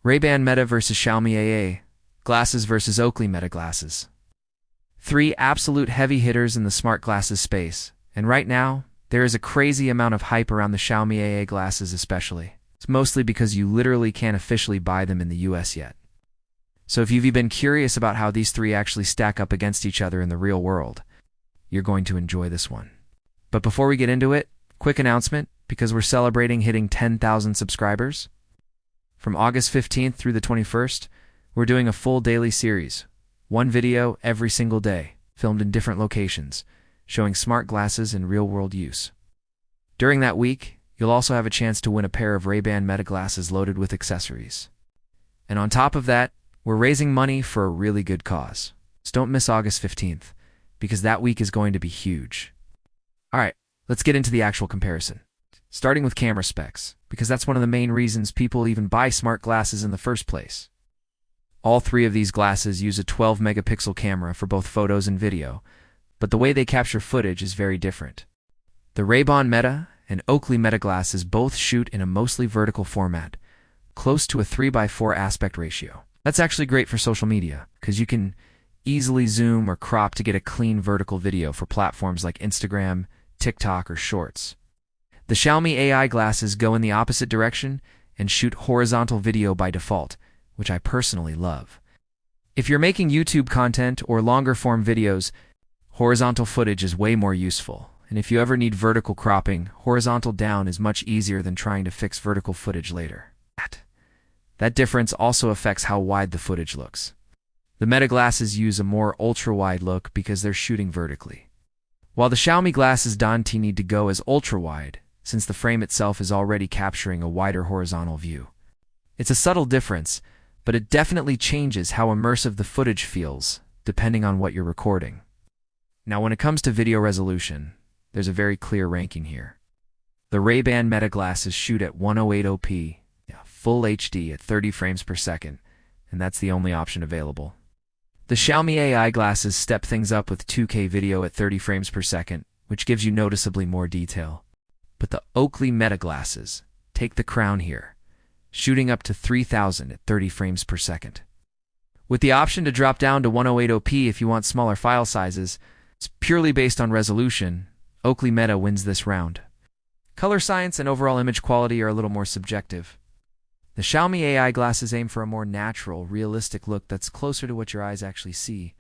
Ray-Ban Meta versus Xiaomi AA Glasses versus Oakley Meta Glasses. Three absolute heavy hitters in the smart glasses space, and right now, there is a crazy amount of hype around the Xiaomi AA glasses especially. It's mostly because you literally can't officially buy them in the US yet. So if you've been curious about how these three actually stack up against each other in the real world, you're going to enjoy this one. But before we get into it, quick announcement, because we're celebrating hitting 10,000 subscribers. From August 15th through the 21st, we're doing a full daily series, one video every single day, filmed in different locations, showing smart glasses in real-world use. During that week, you'll also have a chance to win a pair of Ray-Ban Meta Glasses loaded with accessories. And on top of that, we're raising money for a really good cause. So don't miss August 15th, because that week is going to be huge. Alright, let's get into the actual comparison. Starting with camera specs, because that's one of the main reasons people even buy smart glasses in the first place. All three of these glasses use a 12-megapixel camera for both photos and video, but the way they capture footage is very different. The Ray-Ban Meta and Oakley Meta Glasses both shoot in a mostly vertical format, close to a 3:4 aspect ratio. That's actually great for social media, because you can easily zoom or crop to get a clean vertical video for platforms like Instagram, TikTok, or Shorts. The Xiaomi AI glasses go in the opposite direction and shoot horizontal video by default, which I personally love. If you're making YouTube content or longer-form videos, horizontal footage is way more useful. And if you ever need vertical cropping, horizontal down is much easier than trying to fix vertical footage later. That difference also affects how wide the footage looks. The Meta glasses use a more ultra-wide look because they're shooting vertically, while the Xiaomi glasses don't need to go as ultra-wide, since the frame itself is already capturing a wider horizontal view. It's a subtle difference, but it definitely changes how immersive the footage feels, depending on what you're recording. Now, when it comes to video resolution, there's a very clear ranking here. The Ray-Ban Meta Glasses shoot at 1080p, full HD at 30 frames per second, and that's the only option available. The Xiaomi AI glasses step things up with 2K video at 30 frames per second, which gives you noticeably more detail. But the Oakley Meta Glasses take the crown here, shooting up to 3000 at 30 frames per second. With the option to drop down to 1080p if you want smaller file sizes, it's purely based on resolution. Oakley Meta wins this round. Color science and overall image quality are a little more subjective. The Xiaomi AI glasses aim for a more natural, realistic look that's closer to what your eyes actually see.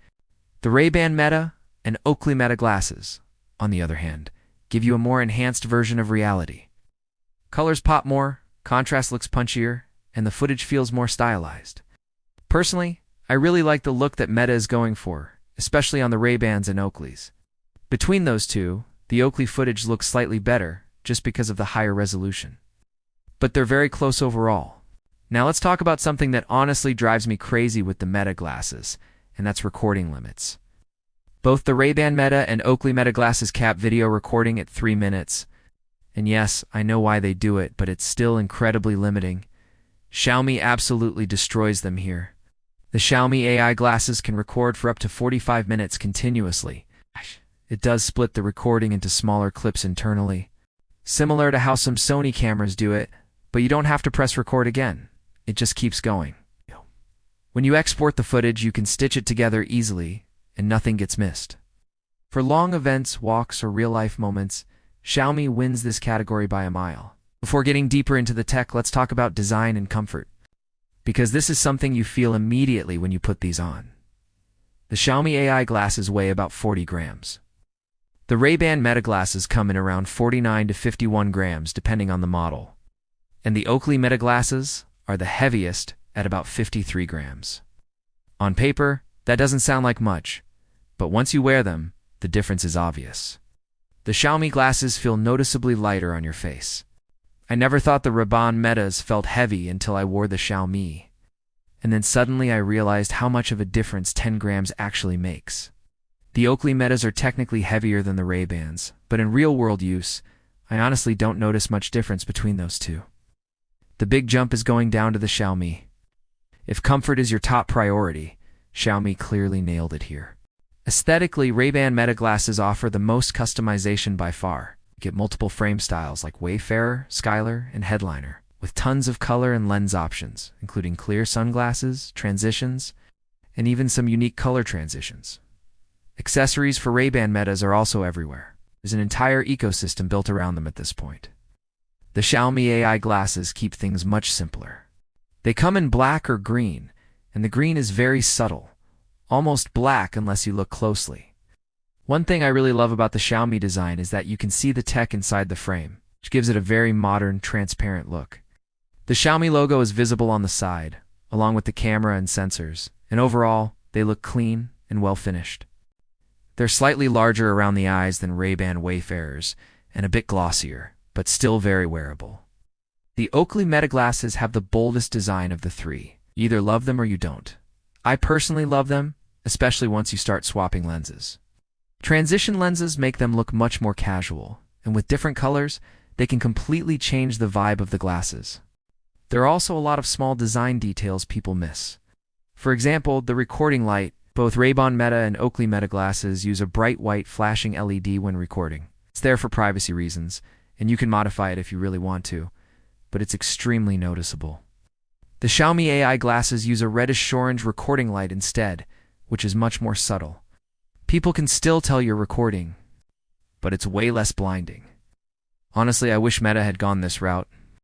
The Ray-Ban Meta and Oakley Meta Glasses, on the other hand, give you a more enhanced version of reality. Colors pop more, contrast looks punchier, and the footage feels more stylized. Personally, I really like the look that Meta is going for, especially on the Ray-Bans and Oakleys. Between those two, the Oakley footage looks slightly better, just because of the higher resolution. But they're very close overall. Now let's talk about something that honestly drives me crazy with the Meta glasses, and that's recording limits. Both the Ray-Ban Meta and Oakley Meta Glasses cap video recording at 3 minutes. And yes, I know why they do it, but it's still incredibly limiting. Xiaomi absolutely destroys them here. The Xiaomi AI glasses can record for up to 45 minutes continuously. It does split the recording into smaller clips internally, similar to how some Sony cameras do it, but you don't have to press record again. It just keeps going. When you export the footage, you can stitch it together easily, and nothing gets missed. For long events, walks, or real-life moments, Xiaomi wins this category by a mile. Before getting deeper into the tech, let's talk about design and comfort, because this is something you feel immediately when you put these on. The Xiaomi AI glasses weigh about 40 grams. The Ray-Ban Meta Glasses come in around 49 to 51 grams depending on the model, and the Oakley Meta Glasses are the heaviest at about 53 grams. On paper, that doesn't sound like much, but once you wear them, the difference is obvious. The Xiaomi glasses feel noticeably lighter on your face. I never thought the Ray-Ban Metas felt heavy until I wore the Xiaomi, and then suddenly I realized how much of a difference 10 grams actually makes. The Oakley Metas are technically heavier than the Ray-Bans, but in real-world use, I honestly don't notice much difference between those two. The big jump is going down to the Xiaomi. If comfort is your top priority, Xiaomi clearly nailed it here. Aesthetically, Ray-Ban Meta Glasses offer the most customization by far. Get multiple frame styles like Wayfarer, Skylar, and Headliner, with tons of color and lens options, including clear sunglasses, transitions, and even some unique color transitions. Accessories for Ray-Ban Metas are also everywhere. There's an entire ecosystem built around them at this point. The Xiaomi AI glasses keep things much simpler. They come in black or green, and the green is very subtle, almost black unless you look closely. One thing I really love about the Xiaomi design is that you can see the tech inside the frame, which gives it a very modern, transparent look. The Xiaomi logo is visible on the side, along with the camera and sensors, and overall, they look clean and well finished. They're slightly larger around the eyes than Ray-Ban Wayfarers, and a bit glossier, but still very wearable. The Oakley Meta Glasses have the boldest design of the three. You either love them or you don't. I personally love them, especially once you start swapping lenses. Transition lenses make them look much more casual, and with different colors, they can completely change the vibe of the glasses. There are also a lot of small design details people miss. For example, the recording light. Both Ray-Ban Meta and Oakley Meta Glasses use a bright white flashing LED when recording. It's there for privacy reasons, and you can modify it if you really want to, but it's extremely noticeable. The Xiaomi AI glasses use a reddish-orange recording light instead, which is much more subtle. People can still tell you're recording, but it's way less blinding. Honestly, I wish Meta had gone this route.